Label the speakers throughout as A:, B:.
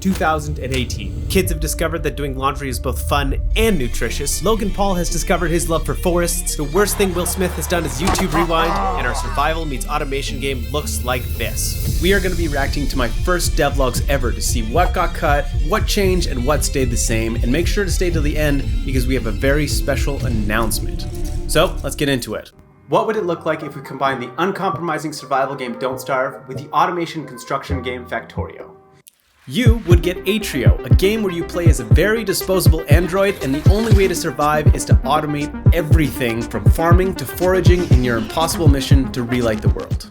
A: 2018. Kids have discovered that doing laundry is both fun and nutritious. Logan Paul has discovered his love for forests. The worst thing Will Smith has done is YouTube Rewind, and our survival meets automation game looks like this. We are going to be reacting to my first devlogs ever to see what got cut, what changed, and what stayed the same, and make sure to stay till the end because we have a very special announcement. So let's get into it. What would it look like if we combine the uncompromising survival game Don't Starve with the automation construction game Factorio? You would get Atrio, a game where you play as a very disposable android, and the only way to survive is to automate everything from farming to foraging in your impossible mission to relight the world.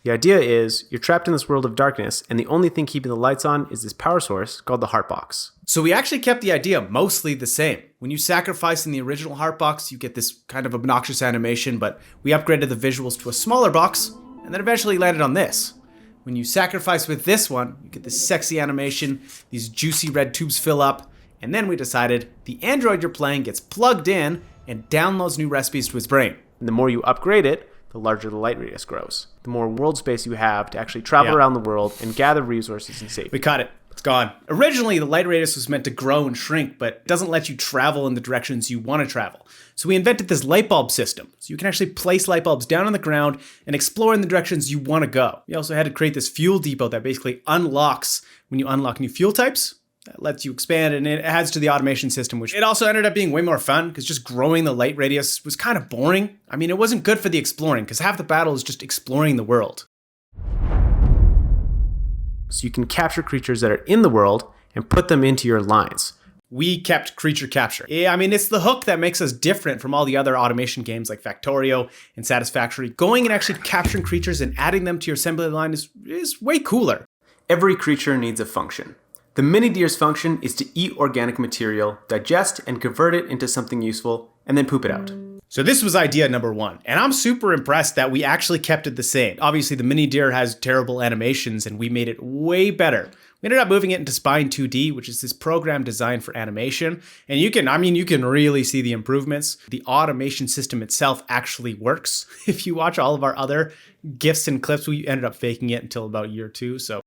A: The idea is, you're trapped in this world of darkness, and the only thing keeping the lights on is this power source called the Heartbox. So we actually kept the idea mostly the same. When you sacrifice in the original Heartbox, you get this kind of obnoxious animation, but we upgraded the visuals to a smaller box, and then eventually landed on this. When you sacrifice with this one, you get this sexy animation, these juicy red tubes fill up, and then we decided the android you're playing gets plugged in and downloads new recipes to its brain. And the more you upgrade it, the larger the light radius grows. The more world space you have to actually travel around the world and gather resources and save. We caught it. It's gone. Originally, the light radius was meant to grow and shrink, but it doesn't let you travel in the directions you want to travel. So we invented this light bulb system. So you can actually place light bulbs down on the ground and explore in the directions you want to go. We also had to create this fuel depot that basically unlocks when you unlock new fuel types. That lets you expand, and it adds to the automation system, which it also ended up being way more fun because just growing the light radius was kind of boring. I mean, it wasn't good for the exploring because half the battle is just exploring the world. So you can capture creatures that are in the world and put them into your lines. We kept creature capture. Yeah, I mean, it's the hook that makes us different from all the other automation games like Factorio and Satisfactory. Going and actually capturing creatures and adding them to your assembly line is way cooler. Every creature needs a function. The mini deer's function is to eat organic material, digest and convert it into something useful, and then poop it out. So this was idea number one, and I'm super impressed that we actually kept it the same. Obviously, the mini deer has terrible animations, and we made it way better. We ended up moving it into Spine 2D, which is this program designed for animation, and you can really see the improvements. The automation system itself actually works. If you watch all of our other GIFs and clips, we ended up faking it until about year 2, so.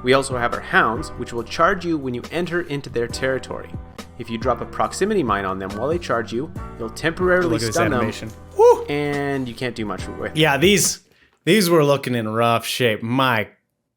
A: We also have our hounds, which will charge you when you enter into their territory. If you drop a proximity mine on them while they charge you, you'll temporarily stun them, and you can't do much with it. Yeah, these were looking in rough shape. My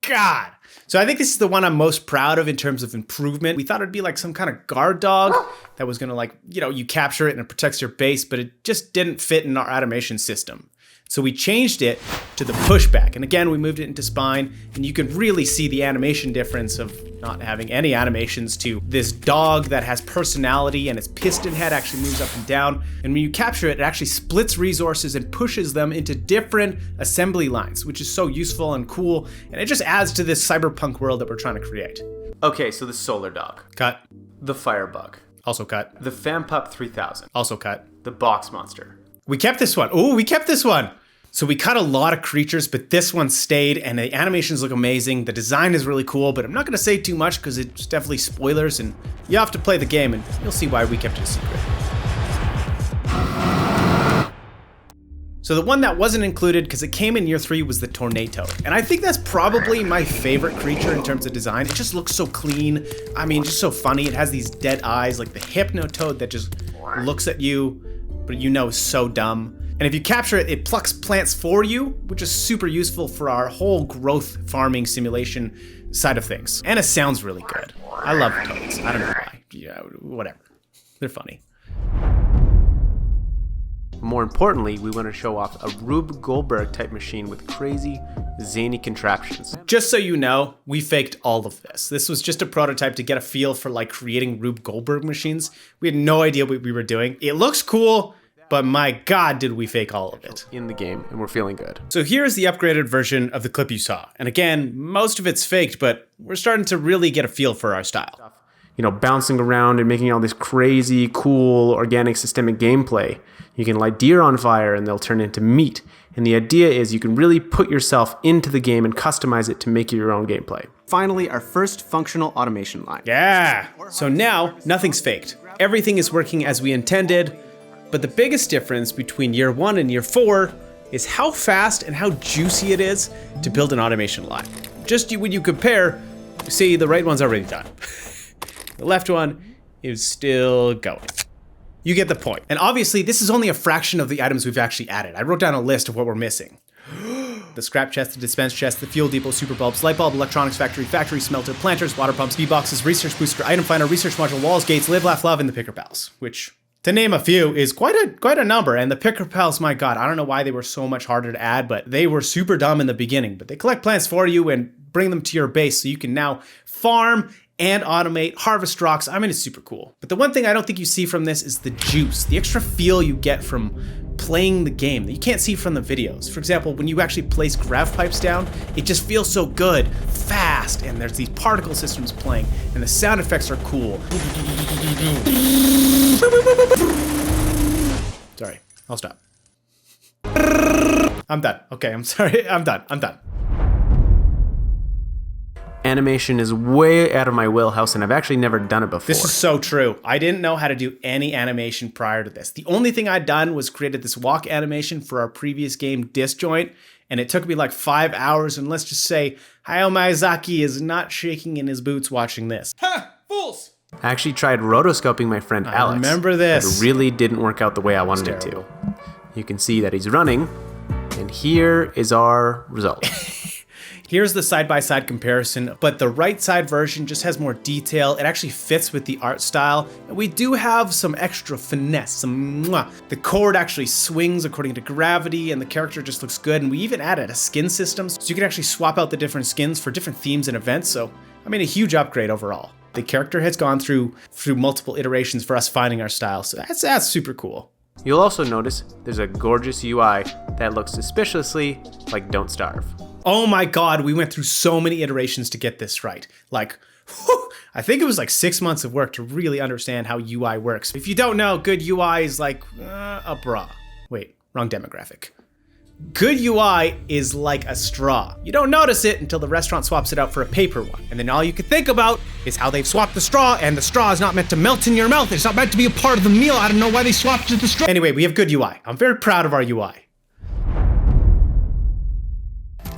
A: God. So I think this is the one I'm most proud of in terms of improvement. We thought it'd be like some kind of guard dog that was gonna you capture it and it protects your base, but it just didn't fit in our automation system. So we changed it to the pushback. And again, we moved it into Spine, and you can really see the animation difference of not having any animations to this dog that has personality, and its piston head actually moves up and down. And when you capture it, it actually splits resources and pushes them into different assembly lines, which is so useful and cool. And it just adds to this cyberpunk world that we're trying to create. Okay, so the solar dog. Cut. The firebug. Also cut. The Fampup 3000. Also cut. The box monster. We kept this one. Oh, we kept this one. So we cut a lot of creatures, but this one stayed, and the animations look amazing. The design is really cool, but I'm not going to say too much because it's definitely spoilers, and you have to play the game, and you'll see why we kept it a secret. So the one that wasn't included, because it came in year 3, was the Tornado. And I think that's probably my favorite creature in terms of design. It just looks so clean. I mean, just so funny. It has these dead eyes, like the Hypnotoad that just looks at you, but is so dumb. And if you capture it, it plucks plants for you, which is super useful for our whole growth farming simulation side of things. And it sounds really good. I love toads. I don't know why. Yeah, whatever. They're funny. More importantly, we want to show off a Rube Goldberg type machine with crazy, zany contraptions. Just so you know, we faked all of this. This was just a prototype to get a feel for creating Rube Goldberg machines. We had no idea what we were doing. It looks cool, but my God, did we fake all of it. In the game, and we're feeling good. So here's the upgraded version of the clip you saw. And again, most of it's faked, but we're starting to really get a feel for our style. Bouncing around and making all this crazy, cool, organic, systemic gameplay. You can light deer on fire and they'll turn into meat. And the idea is you can really put yourself into the game and customize it to make it your own gameplay. Finally, our first functional automation line. Yeah! So now, nothing's faked. Everything is working as we intended. But the biggest difference between year 1 and year 4 is how fast and how juicy it is to build an automation line. Just when you compare See, the right one's already done. The left one is still going. You get the point. And obviously, this is only a fraction of the items we've actually added. I wrote down a list of what we're missing. The scrap chest, the dispense chest, the fuel depot, super bulbs, light bulb, electronics factory smelter, planters, water pumps, V-boxes, research booster, item finder, research module, walls, gates, live, laugh, love, and the picker pals, which, to name a few, is quite a number. And the picker pals, my God, I don't know why they were so much harder to add, but they were super dumb in the beginning. But they collect plants for you and bring them to your base so you can now farm and automate, harvest rocks. I mean, it's super cool. But the one thing I don't think you see from this is the juice, the extra feel you get from playing the game that you can't see from the videos. For example, when you actually place grav pipes down, it just feels so good, fast, and there's these particle systems playing, and the sound effects are cool. Sorry, I'll stop. I'm done. Okay, I'm sorry, I'm done. Animation is way out of my wheelhouse, and I've actually never done it before. This is so true. I didn't know how to do any animation prior to this. The only thing I'd done was created this walk animation for our previous game, Disjoint, and it took me like 5 hours, and let's just say Hayao Miyazaki is not shaking in his boots watching this.
B: Ha! Fools!
A: I actually tried rotoscoping my friend Alex. I remember this. But it really didn't work out the way I wanted it to. You can see that he's running, and here is our result. Here's the side-by-side comparison, but the right side version just has more detail. It actually fits with the art style, and we do have some extra finesse, some mwah. The cord actually swings according to gravity, and the character just looks good, and we even added a skin system, so you can actually swap out the different skins for different themes and events, so, I mean, a huge upgrade overall. The character has gone through multiple iterations for us finding our style, so that's super cool. You'll also notice there's a gorgeous UI that looks suspiciously like Don't Starve. Oh my God, we went through so many iterations to get this right. Like, whew, I think it was like 6 months of work to really understand how UI works. If you don't know, good UI is like a bra. Wait, wrong demographic. Good UI is like a straw. You don't notice it until the restaurant swaps it out for a paper one. And then all you can think about is how they've swapped the straw, and the straw is not meant to melt in your mouth. It's not meant to be a part of the meal. I don't know why they swapped the straw. Anyway, we have good UI. I'm very proud of our UI.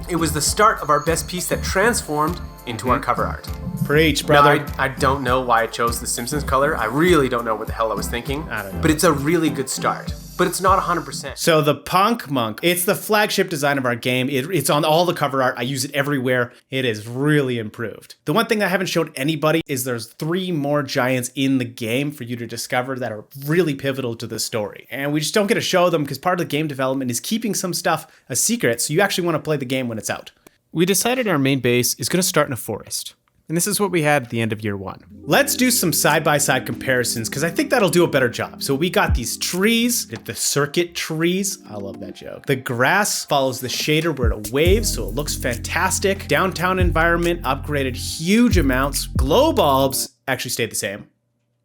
A: It was the start of our best piece that transformed into our cover art. Preach, brother. Now, I don't know why I chose the Simpsons color. I really don't know what the hell I was thinking. I don't know. But it's a really good start. But it's not 100%. So the Punk Monk, it's the flagship design of our game. It's on all the cover art. I use it everywhere. It is really improved. The one thing I haven't showed anybody is there's 3 more giants in the game for you to discover that are really pivotal to the story. And we just don't get to show them because part of the game development is keeping some stuff a secret, so you actually want to play the game when it's out. We decided our main base is going to start in a forest. And this is what we had at the end of year 1. Let's do some side-by-side comparisons, because I think that'll do a better job. So we got these trees, the circuit trees. I love that joke. The grass follows the shader where it waves, so it looks fantastic. Downtown environment upgraded huge amounts. Glow bulbs actually stayed the same,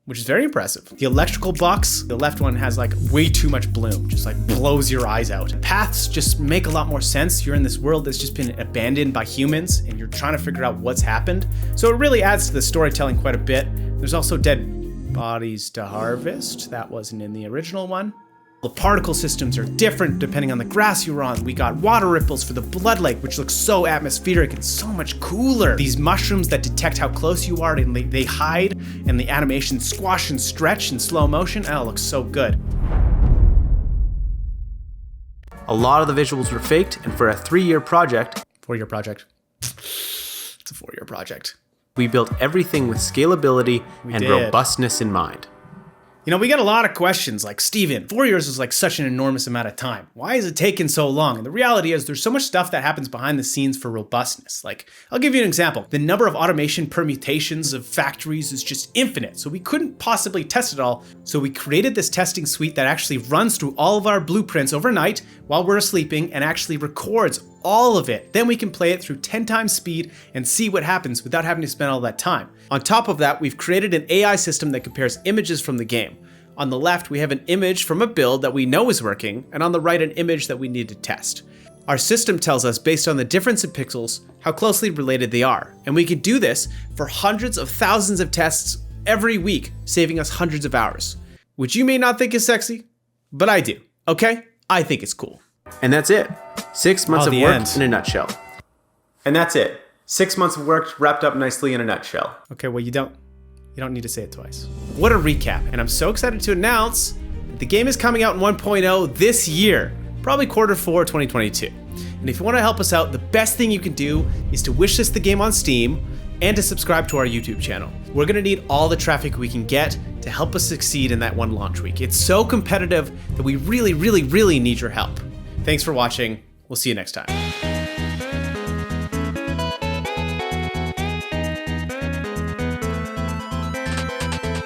A: which is very impressive. The electrical box, the left one has like way too much bloom, just like blows your eyes out. Paths just make a lot more sense. You're in this world that's just been abandoned by humans and you're trying to figure out what's happened. So it really adds to the storytelling quite a bit. There's also dead bodies to harvest. That wasn't in the original one. The particle systems are different depending on the grass you're on. We got water ripples for the blood lake, which looks so atmospheric and so much cooler. These mushrooms that detect how close you are and they hide, and the animations squash and stretch in slow motion. Oh, it looks so good. A lot of the visuals were faked, and for a 3-year project, 4-year project, it's a 4-year project. We built everything with scalability and robustness in mind. You know, we get a lot of questions like, Steven, 4 years is like such an enormous amount of time. Why is it taking so long? And the reality is there's so much stuff that happens behind the scenes for robustness. Like, I'll give you an example. The number of automation permutations of factories is just infinite. So we couldn't possibly test it all. So we created this testing suite that actually runs through all of our blueprints overnight while we're sleeping and actually records all of it. Then we can play it through 10 times speed and see what happens without having to spend all that time. On top of that, we've created an AI system that compares images from the game. On the left, we have an image from a build that we know is working, and on the right, an image that we need to test. Our system tells us, based on the difference in pixels, how closely related they are. And we can do this for hundreds of thousands of tests every week, saving us hundreds of hours. Which you may not think is sexy, but I do, okay? I think it's cool. And that's it. 6 months of work in a nutshell. And that's it. 6 months of work wrapped up nicely in a nutshell. Okay, well, you don't need to say it twice. What a recap, and I'm so excited to announce that the game is coming out in 1.0 this year, probably Q4 2022. And if you want to help us out, the best thing you can do is to wishlist the game on Steam and to subscribe to our YouTube channel. We're gonna need all the traffic we can get to help us succeed in that one launch week. It's so competitive that we really, really, really need your help. Thanks for watching. We'll see you next time.